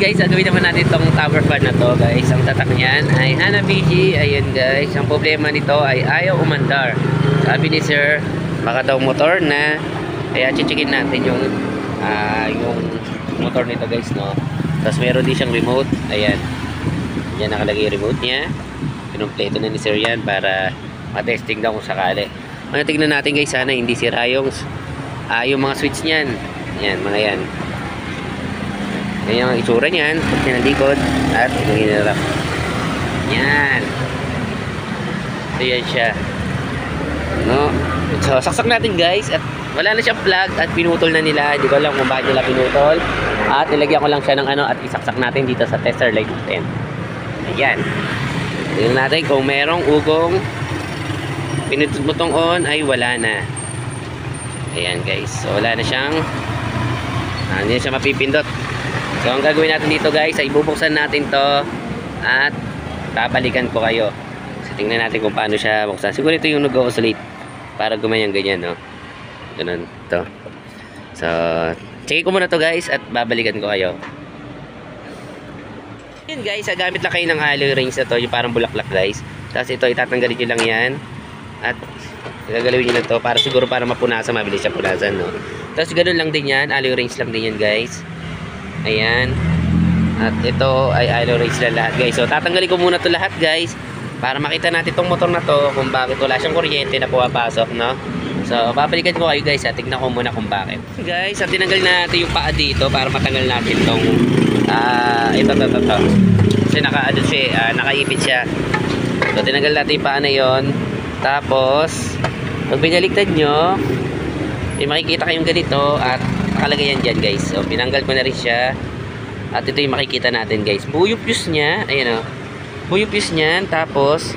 guys, gagawin naman natin itong tower fan na to guys. Ang tatak niyan ay Hanabishi. Ayun guys, ang problema nito ay ayaw umandar. Sabi ni sir, baka daw motor na. Kaya chichikin natin yung motor nito guys, no. Tapos meron din siyang remote. Ayan, yan nakalagay yung remote niya. Pinumpleto na ni sir yan para matesting daw kung sakali. Tignan natin guys, sana hindi sira yung mga switch niyan. Yan, mga yan. Yan yung itsura niyan pag pinalikod at hinarap. Yan. So yan siya, no? So saksak natin guys, at wala na siyang plug at pinutol na nila. Hindi ko alam kung bakit nila pinutol. At nilagyan ko lang siya ng at isaksak natin dito sa tester light natin. Ayan. Tingnan natin kung merong ugong pinutot butong on ay wala na. Ayan guys, so wala na siyang hindi na siya mapipindot. So ang gagawin natin dito guys ay bubuksan natin to at babalikan ko kayo. So tingnan natin kung paano siya buksan. Siguro ito yung nag-oscillate para gumanyan ganyan, no? Ganun to. So check ko muna to guys at babalikan ko kayo. Yun guys, gamit lang kayo ng alloy rings na to, yung parang bulaklak guys. Tapos ito itatanggalin nyo lang yan at gagalawin nyo lang to para siguro para mapunasan, mabilis siya punasan, no? Tapos ganun lang din yan, alloy rings lang din yan guys. Ayan. At ito ay alloy rings na lahat guys. So tatanggalin ko muna to lahat guys para makita natin tong motor na to kung bakit wala siyang kuryente na pumapasok, no? So babalikan ko kayo guys, tignan ko muna kung bakit. Guys, at tinanggal natin yung paa dito para matanggal natin tong ito. Kasi naka-ano siya, nakaipit siya. So tinanggal natin yung paa na yon. Tapos pag binaliktad nyo, may makikita kayong ganito at nakalagay yan dyan guys. So pinanggal ko na rin siya. At ito yung makikita natin guys. Buo yung fuse nya. Ayan o. Buo yung fuse nya. Tapos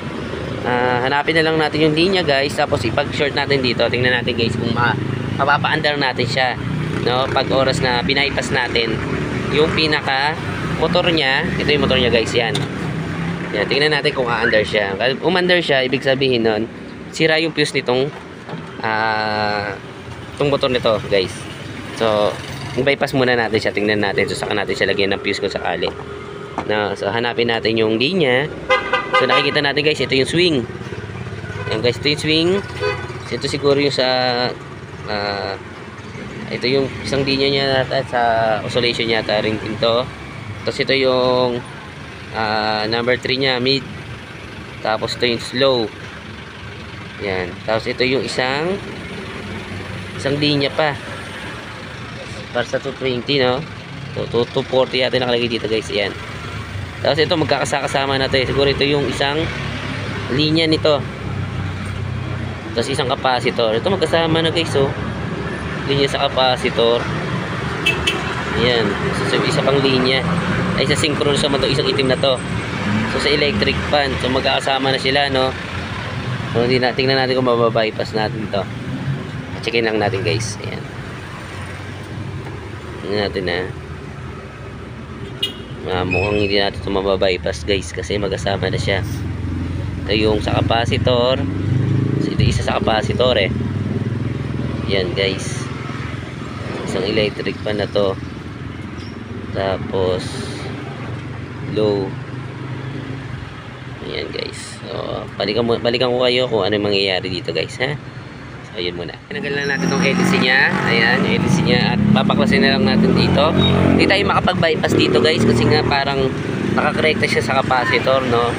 hanapin na lang natin yung linya guys. Tapos ipag-short natin dito. Tingnan natin guys kung mapapa-under natin siya, no? Pag oras na binaypas natin yung pinaka motor nya. Ito yung motor nya guys. Yan. Yan. Tingnan natin kung a-under siya. Kung umandar siya, ibig sabihin nun sira yung fuse nitong itong motor nito guys. So i-bypass muna natin siya. Tingnan natin. So saka natin siya lagyan ng fuse kung sakali, no? So hanapin natin yung linya. So nakikita natin guys, ito yung swing. Yan guys, ito yung swing. So, ito siguro yung sa ito yung isang linya niya at sa oscillation niya ring to. Tapos ito yung number 3 nya, mid. Tapos ito yung slow. Yan. Tapos ito yung isang linya pa para sa 220, no? So 240 yata nakalagay dito guys. Yan. Tapos ito magkakasama na to. Siguro ito yung isang linya nito. Tapos isang capacitor. Ito magkasama na guys, oh. Linya sa capacitor. Yan. So isa pang linya. Ay sa synchronous naman to, isang itim na to. So sa electric fan. So magkakasama na sila, no? So tingnan natin kung mababypass natin to. Checkin lang natin guys. Ayan. Tingnan natin mukhang hindi natin ito mababypass guys kasi magkasama na siya. Ito yung sa capacitor. So, ito isa sa capacitor yan guys, isang electric fan na to. Tapos low. Ayan guys. So balikan ko kayo kung ano yung mangyayari dito guys, ha. So ayun muna. Tinanggal na natin tong LC nya. Ayan, yung LC nya. At papaklasin na lang natin dito. Hindi tayo makapag-bypass dito guys kasi nga parang nakakorekta siya sa capacitor, no?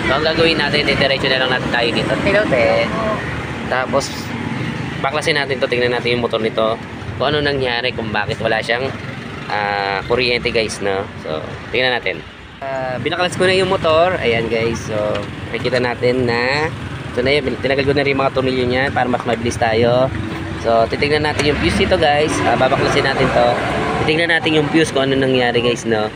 So ang gagawin natin, diretso na lang natin tayo dito. Hello, te. Tapos paklasin natin to. Tingnan natin yung motor nito kung ano nangyari, kung bakit wala siyang kuryente guys, no? So tingnan natin. Binaklas ko na yung motor. Ayan guys. So makikita natin na ito na yun. Tinagal ko na rin mga tornilyo niya para mas mabilis tayo. So titignan natin yung fuse dito guys. Babaklasin natin to. Titignan natin yung fuse kung ano nangyari guys, no?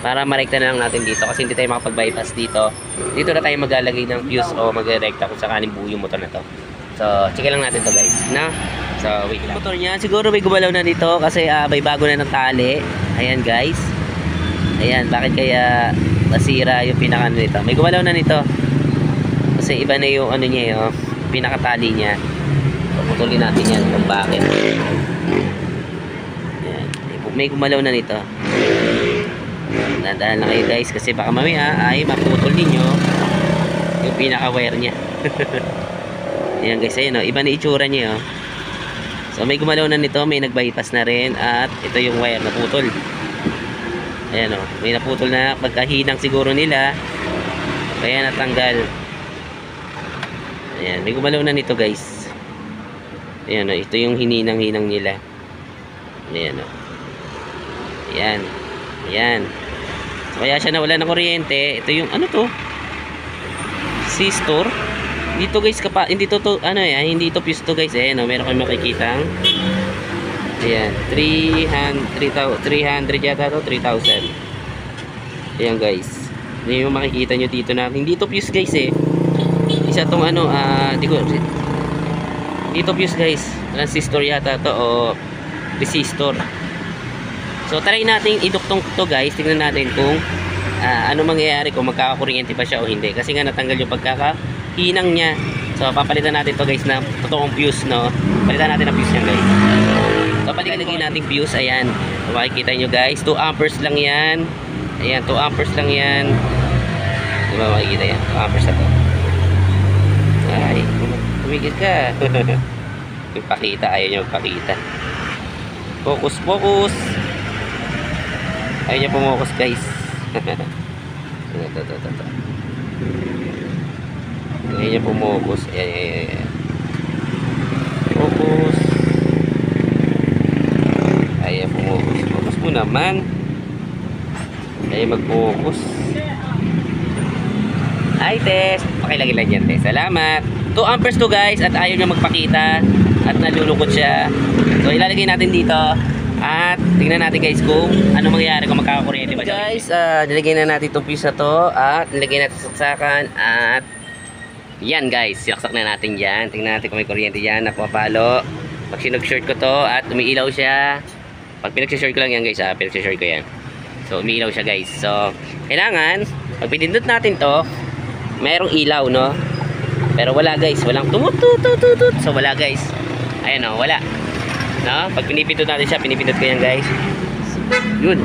Para marekta na lang natin dito kasi hindi tayo makapag-bypass dito. Dito na tayo maglalagay ng fuse o magrekta kung sakaling buo yung motor na to. So check lang natin to guys, na. So wait lang. Motor niya siguro may gumalaw na dito kasi may bago na ng tali. Ayan guys. Ayan, bakit kaya nasira yung pinaka nito? May gumalaw na nito. Kasi iba na yung ano niya, yung pinakatali niya. So putulin natin yan kung bakit. Ayan. May gumalaw na nito. Dahan-dahan lang kayo guys kasi baka mamaya ay maputol ninyo yung pinaka-wire niya. Ayan guys, ayun o, iba na itsura niya o. So may gumalaw na nito, may nag-bypass na rin at ito yung wire na putol. Ayan o, may naputol na pagkahinang siguro nila kaya natanggal. Ayan, may gumalaw na nito guys. Ayan o, ito yung hininang-hinang nila. Ayan o. Ayan. Ayan. So, kaya siya nawala ng kuryente. Ito yung ano to? C-store. Dito guys, hindi to hindi to fuse to guys. Ayan o, meron kayong makikitang. Ayan, 300 yata to, 3,000. Ayan guys. Hindi yung makikita nyo dito na hindi to fuse guys eh. Isa tong ano, dito fuse guys. Transistor yata to o resistor. So try natin iduktong to guys. Tingnan natin kung ano mangyayari kung magkakakuryente pa siya o hindi. Kasi nga natanggal yung pagkakahinang niya. So papalitan natin to guys na totoong fuse, no. Palitan natin ang fuse niya guys. So paligay natin fuse. Ayan. So, makikita nyo guys, 2 amperes lang yan. Ayan, 2 amperes lang yan. Diba makikita yan, 2 amperes na to. Ay, tumigil ka. Magpakita, ayaw nyo magpakita. Focus, focus. Ayaw niya pumukus guys. Ito. Ayaw niya pumukus. Ayan. Focus. Ayaw pumukus. Focus mo naman. Ayaw mag-focus. Hi test. Pakilagay lang yan test. Salamat. 2 amperes to guys. At ayaw niya magpakita. At nalulungkot siya. So ilalagay natin dito. At tingnan natin guys kung ano mangyayari kung magkakakuryente ba siya. Guys, nilagay na natin itong fuse na to. At nilagay natin saksakan. At yan guys, sinaksak na natin dyan. Tingnan natin kung may kuryente dyan. Napapalo. Pag sinag-short ko to at umiilaw siya. Pag pinag-short ko lang yan guys, pinag-short ko yan. So umiilaw siya guys. So kailangan, pag pinindot natin to, merong ilaw, no? Pero wala guys, walang tumututututut. So wala guys. Ayan o, wala. No? Pag pinipindot natin siya, pinipindot ko yan guys. Yun.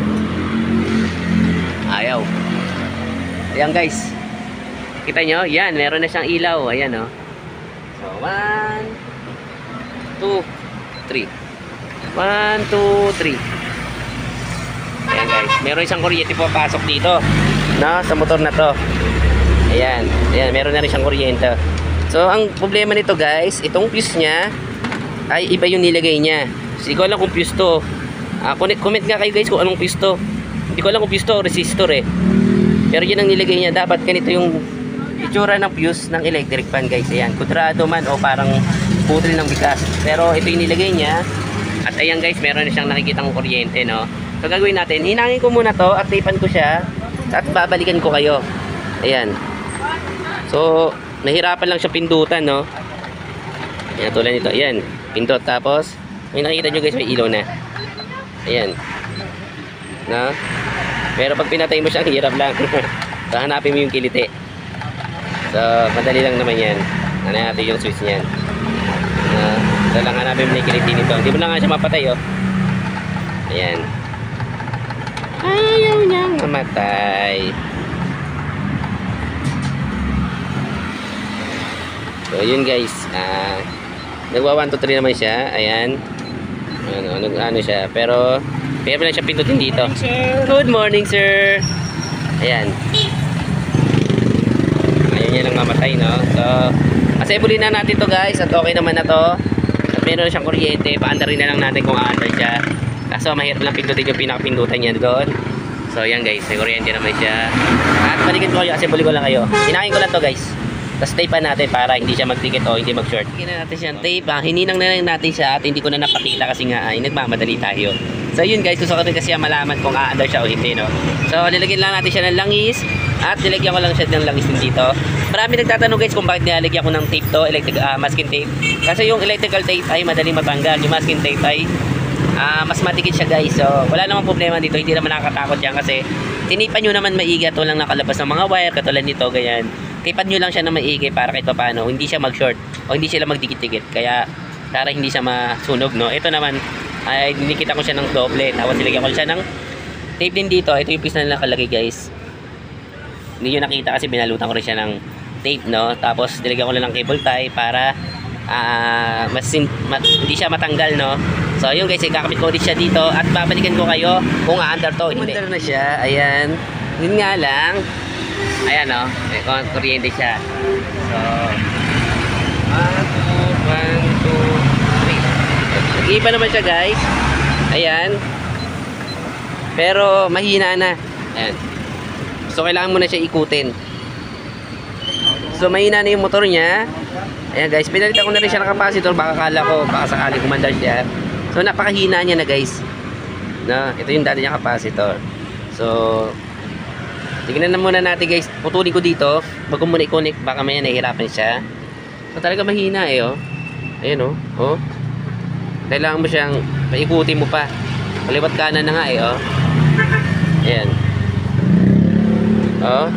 Ayaw. Ayan guys. Kita nyo? Yan, meron na siyang ilaw. Ayan o. So 1, 2, 3. 1, 2, 3. Ayan guys. Meron isang kuryente papasok dito. No? Sa motor na to. Ayan. Ayan, meron na rin siyang kuryente. So ang problema nito guys, itong fuse niya ay iba yung nilagay niya. Hindi ko alam kung fuse to. Comment nga kayo guys kung anong fuse to. Hindi ko alam kung fuse to o resistor eh. Pero yun ang nilagay niya. Dapat ganito yung itsura ng fuse ng electric fan guys. Ayan, kudrado man o parang putol ng bigas. Pero ito yung nilagay niya. At ayan guys, meron na siyang nakikitang kuryente, no. So gagawin natin, hinangin ko muna to at tapean ko siya. At babalikan ko kayo. Ayan. So nahirapan lang siya pindutan, no. Ayan, tulad nito. Ayan, pindot. Tapos may nakikita nyo guys, may ilaw na. Ayan. No? Pero pag pinatay mo siya, ang hirap lang. So hanapin mo yung kiliti. So madali lang naman yan. Hanapin natin yung switch niyan. So lang hanapin mo na yung kiliti nito. Hindi mo na nga siya mapatay, oh. Ayan. Ayaw niyang mamatay. So yun guys, nagwa 1, 2, 3 naman siya. Ayan. Ano siya, pero kaya pala siya pindutin dito. Good morning sir. Ayan. Ayaw niya lang mamatay, no. So assemble na natin to guys. At okay naman na to. At meron na siyang kuryente. Paandarin na lang natin kung aandar siya. Kaso mahirap lang pindutin yung pinakapindutan niya doon. So yan guys, may kuryente naman siya. At balikin ko kayo, assemble ko lang kayo. Hinahin ko lang to guys. Tapos tape natin para hindi siya magdikit o hindi mag-short. Hingin na natin siya ng tape. Hininang na lang natin siya at hindi ko na napakita kasi nga ay nagmamadali tayo. So yun guys, gusto ko rin kasi malaman kung aandar siya o hindi, no. So nilagyan lang natin siya ng langis at nilagyan ko lang siya ng langis din dito. Marami nagtatanong guys kung bakit nilalagyan ko ng tape to, masking tape. Kasi yung electrical tape ay madaling matanggal. Yung masking tape ay mas matikit siya guys. So wala namang problema dito, hindi naman nakakatakot yan kasi tinipan nyo naman maiga to lang nakalabas ng mga wire katulad nito, ganyan. Tipan nyo lang siya na maigi para kahit paano hindi siya mag-short o hindi sila magdikit-dikit. Kaya para hindi siya masunog, no. Ito naman ay dinikita ko siya ng doble. Tapos nilagyan ko siya ng tape din dito. Ito yung piece na nakalagay guys. Hindi nyo nakita kasi binalutan ko rin siya ng tape, no? Tapos nilagyan ko na ng cable tie para hindi siya matanggal, no? So yun guys, ikakabit ko ulit siya dito at babalikan ko kayo kung aandar to. Umandar na siya, ayan. Yun nga lang, ayan, no? Kuryente siya. So 1, 2, 1, 2, 3. Nag-iiba naman siya guys. Ayan. Pero mahina na. Ayan. So kailangan mo na siya ikutin. So mahina na yung motor niya. Ayan guys, pinalitan ko na rin siya ng capacitor. Baka kala ko, baka sakali kumandar siya. So napakahina niya na guys. No, ito yung dati niya capacitor. So tignan na muna natin guys. Putulin ko dito. Wag ko muna i-connect, baka maya nahihirapan siya. So talaga mahina eh, oh. Ayan, oh. Oh. Kailangan mo siyang paikutin mo pa. Paliwat kanan na nga eh, oh. Ayan. Oh.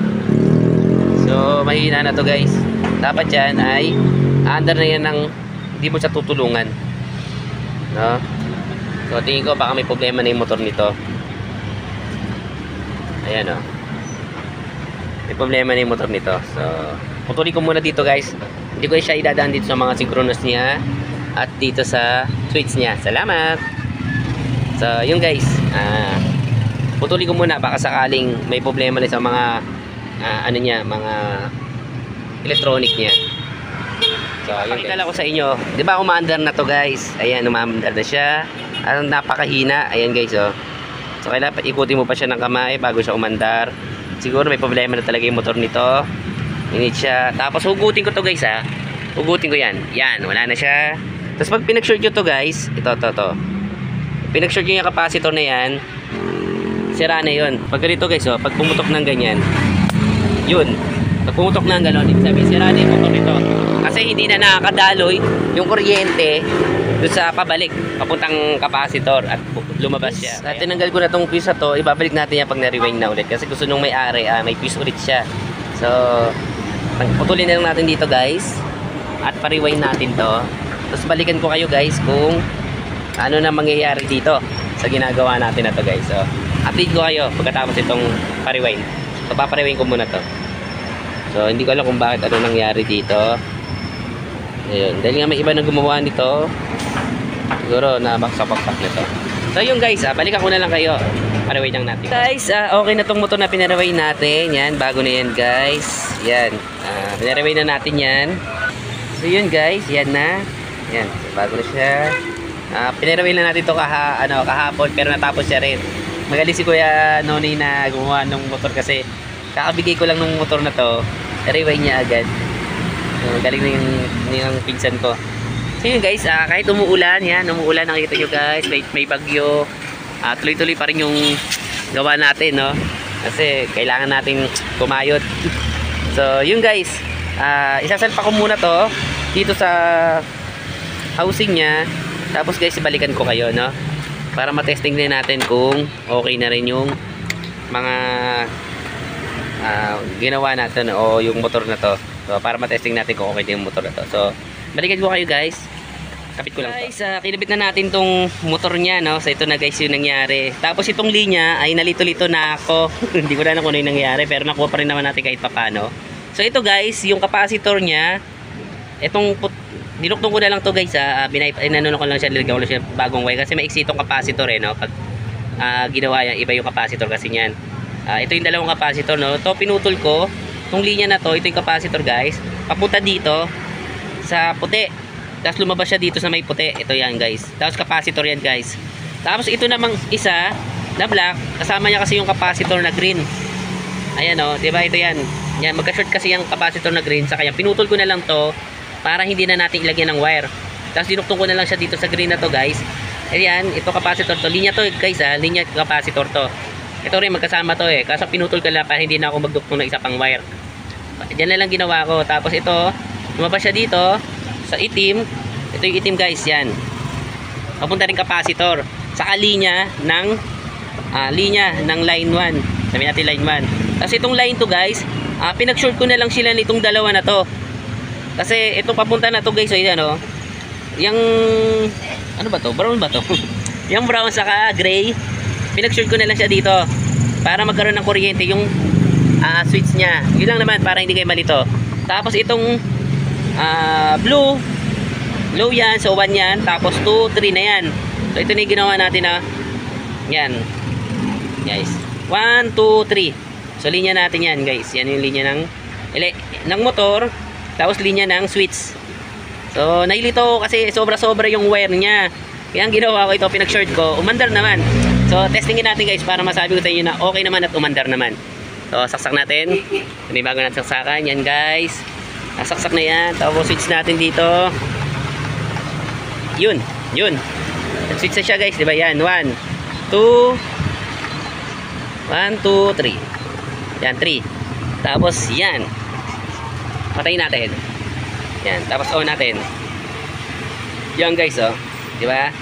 So mahina na to guys. Dapat yan ay under na yan ng hindi mo siya tutulungan, no? So tingin ko baka may problema na yung motor nito. Ayan, oh. May problema na yung motor nito. So putulin ko muna dito guys. Hindi ko siya idadaan dito sa mga synchronous niya at dito sa switch niya. Salamat. So yun guys, putulin ko muna baka sakaling may problema na sa mga ano niya, mga electronic niya. So yun guys, ko sa inyo, di ba umaandar na to guys. Ayan, umaandar na siya. Napakahina. Ayan guys, oh. So kailangan ikutin mo pa siya ng kamay bago siya umandar. Siguro may problema na talaga yung motor nito. Init siya. Tapos hugutin ko to guys, ha. Hugutin ko yan. Yan, wala na siya. Tapos pag pinag-short nyo to guys, ito. Pinag-short nyo yung capacitor na yan, sira na yun. Pag ganito guys, oh, pag pumutok ng ganyan, yun. Pag pumutok ng gano'n, sabi, sira na yung motor nito. Kasi hindi na nakakadaloy yung kuryente doon sa pabalik, papuntang capacitor at lumabas siya. At tinanggal ko na tong fuse na to, ibabalik natin yan pag na-rewind na ulit. Kasi gusto nung may-ari, may fuse ulit siya. So, putulin na lang natin dito guys. At pa-rewind natin to. Tapos balikan ko kayo guys kung ano na mangyayari dito sa ginagawa natin na to guys. So, update ko kayo pagkatapos itong pa-rewind. So, pa-rewind ko muna to. So, hindi ko alam kung bakit ano nangyari dito. Ayun. Dahil nga may iba na gumawa nito. Siguro nabaksak-baksak na to. So, yun guys, balikan ko na lang kayo. Pa-rewind lang natin. Guys, okay na tong motor na pinarewind natin. Yan, bago na yan guys. Yan. Pinarewind na natin yan. So, yun guys, yan na. Yan, so, bago na siya. Pinarewind na natin to kahapon, pero natapos siya rin. Magaling si Kuya Noni na gumawa ng motor kasi kakabigay ko lang ng motor na to, rewind niya agad. So, galing na yung pinsan ko. So yun guys, kahit umuulan, yan, umuulan, nakikita nyo guys, may bagyo, tuloy-tuloy pa rin yung gawa natin, no? Kasi kailangan natin kumayod. So yun guys, isasalpa ko muna to dito sa housing niya. Tapos guys, balikan ko kayo, no? Para matesting din natin kung okay na rin yung mga ginawa natin o yung motor na to. So para matesting natin kung okay din yung motor na to. So balikan ko kayo guys. Kapit ko lang guys, kinabit na natin tong motor niya, no? So ito na guys yung nangyari. Tapos itong linya ay nalito-lito na ako. Hindi ko na kung ano yung nangyari, pero nakuha pa rin naman natin kahit papano. So ito guys, yung capacitor niya, itong dinuktong ko na lang to guys, inano ko lang siya, nilagyan ko lang siya bagong wire kasi maiksi itong capacitor no. Pag ginawa yan, iba yung capacitor kasi niyan. Ito yung dalawang capacitor, no. To pinutol ko tong linya na to, ito yung capacitor guys, papunta dito sa puti. Tapos lumabas siya dito sa may puti. Ito yan guys. Tapos capacitor yan guys. Tapos ito namang isa na black, kasama niya kasi yung capacitor na green. Ayan o, diba ito yan. Yan, magka-short kasi yung capacitor na green. Sa kanya, pinutol ko na lang to para hindi na natin ilagyan ng wire. Tapos dinuktong ko na lang siya dito sa green na to guys. Ayan, ito capacitor to. Linya to guys linya capacitor to. Ito rin magkasama to kaso pinutol ko lang para hindi na ako magduktong ng isa pang wire. Diyan na lang ginawa ko. Tapos ito, lumabas siya dito sa itim. Ito yung itim guys, yan. Papunta rin capacitor sa linya ng line 1. Sabi natin line 1. Tapos itong line 2 guys, pinag-short ko na lang sila nitong dalawa na to. Kasi itong papunta na to guys, yan yung ano ba to? Brown ba to? Yung brown saka gray. pinag-short ko na lang siya dito para magkaroon ng kuryente yung switch niya. Yun lang naman para hindi kayo malito. Tapos itong blue, low yan, so 1 yan, tapos 2, 3 na yan. So ito na yung ginawa natin na yan guys, 1, 2, 3. So linya natin yan guys, yan yung linya ng motor, tapos linya ng switch. So nailito ko kasi sobra-sobra yung wire niya, kaya ang ginawa ko ito, pinag-short ko, umandar naman. So testingin natin guys para masabi ko sa inyo na okay naman at umandar naman. So saksak natin, may bago natin saksakan, yan guys, saksak na yan. Tapos switch natin dito, yun, switch na siya guys, diba yan, 1, 2, 1, 2, 3. Yan, 3. Tapos, yan. Patayin natin. Yan, tapos on natin. Yan guys, oh. Diba?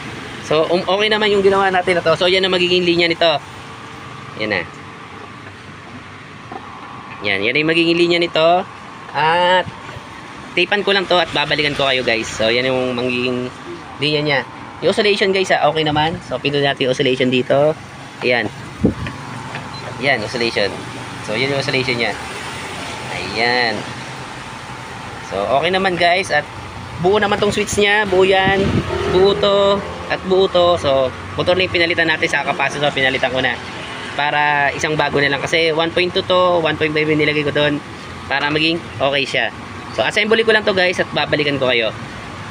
So, okay naman yung ginawa natin na to. So, yan ang magiging linya nito. Yan na. Yan yung magiging linya nito. At, tapan ko lang to at babalikan ko kayo guys. So, yan yung magiging linya niya. Yung oscillation guys, okay naman. So, pindutin natin yung oscillation dito. Ayan. Yan, oscillation. So, yun yung oscillation niya. Ayan. So, okay naman guys. At buo naman tong switch niya. Buo yan. Buo to. At buo to. So, motor na yung pinalitan natin sa capacitor. Pinalitan ko na. Para isang bago na lang. Kasi 1.2 to, 1.5 nilagay ko doon. Para maging okay siya. So, assembly ko lang to guys. At babalikan ko kayo.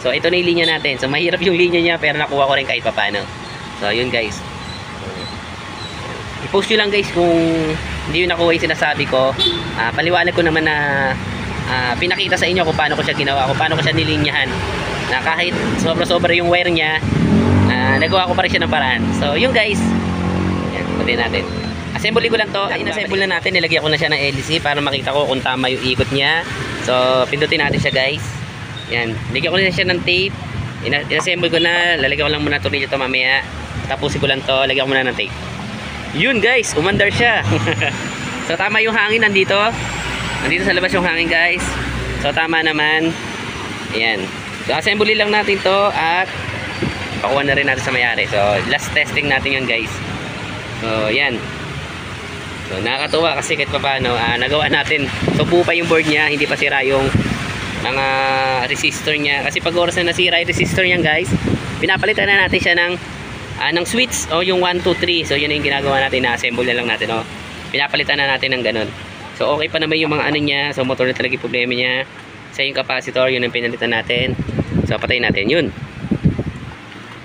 So, ito na yung linya natin. So, mahirap yung linya niya. Pero nakuha ko rin kahit papano. So, yun guys. I-post nyo lang guys kung hindi yun nakuha yung sinasabi ko. Paliwanag ko naman na pinakita sa inyo kung paano ko siya ginawa, kung paano ko siya nilinyahan, na kahit sobra-sobra yung wire niya, nagawa ko pa rin siya ng paraan. So yun guys, yan, pati natin assembly ko lang to. In-assemble na natin, nilagyan ko na siya ng LC para makita ko kung tama yung ikot niya. So pindutin natin siya guys. Yan, nilagyan ko na siya ng tape. In-assemble ko na, lalagyan ko lang muna tornilyo to mamaya, tapusin ko lang to, lagyan ko muna ng tape. Yun guys, umandar siya. So tama yung hangin nandito sa labas yung hangin guys. So tama naman. Ayan. So assembly lang natin to at pakuha na rin natin sa mayari. So last testing natin yun guys. So yan. So nakakatuwa kasi kahit pa paano nagawa natin. So buo pa yung board niya, hindi pa sira yung mga resistor niya. Kasi pag oras na nasira yung resistor niya guys, pinapalitan na natin siya ng switch o yung 1, 2, 3. So yun yung ginagawa natin, na-assemble na lang natin, pinapalitan na natin ng ganun. So okay pa naman yung mga ano niya. So motor na talaga yung problema niya. Sa yung capacitor, yun ang pinalitan natin. So patayin natin yun.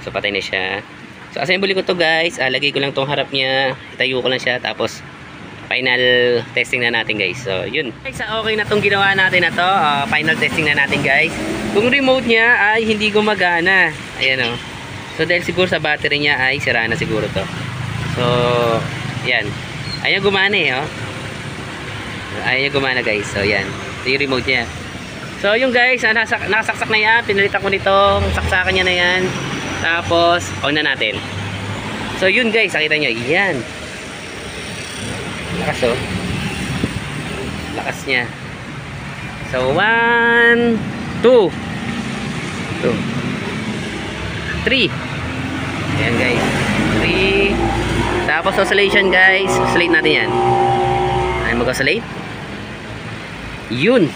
So patay na siya. So assembly ko to guys, lagay ko lang tong harap niya, itayo ko lang siya, tapos final testing na natin guys. So yun guys, okay na tong ginawa natin na to. Final testing na natin guys. Kung remote niya ay hindi gumagana, ayan so dahil siguro sa battery niya ay sira na siguro to. So yan, ayan gumana ayan gumana guys. So yan, ito yung remote niya. So yung guys, nakasaksak na yan, pinalitan ko nitong saksakan niya na yan. Tapos on na natin. So yun guys, nakita nyo, yan, lakas lakas niya. So 1, 2, 3. Ayan guys, 3. Tapos oscillation guys, oscillate natin yan. Ay, mag-oscillate. Yun,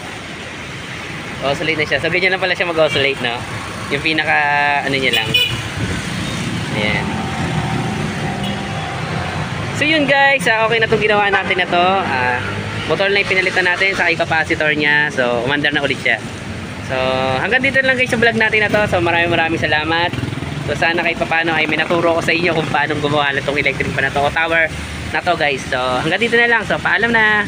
oscillate na siya. So ganyan lang pala siya mag-oscillate, no? Yung pinaka ano niya lang. Ayan. So yun guys, okay na itong ginawa natin na to. Motor na yung pinalitan natin sa capacitor niya. So umandar na ulit siya. So hanggang dito lang guys sa vlog natin na to. So maraming salamat. So sana kahit paano ay may naturo ko sa inyo kung paano gumawa na itong electric pan na to o tower na to guys. So hanggang dito na lang. So paalam na.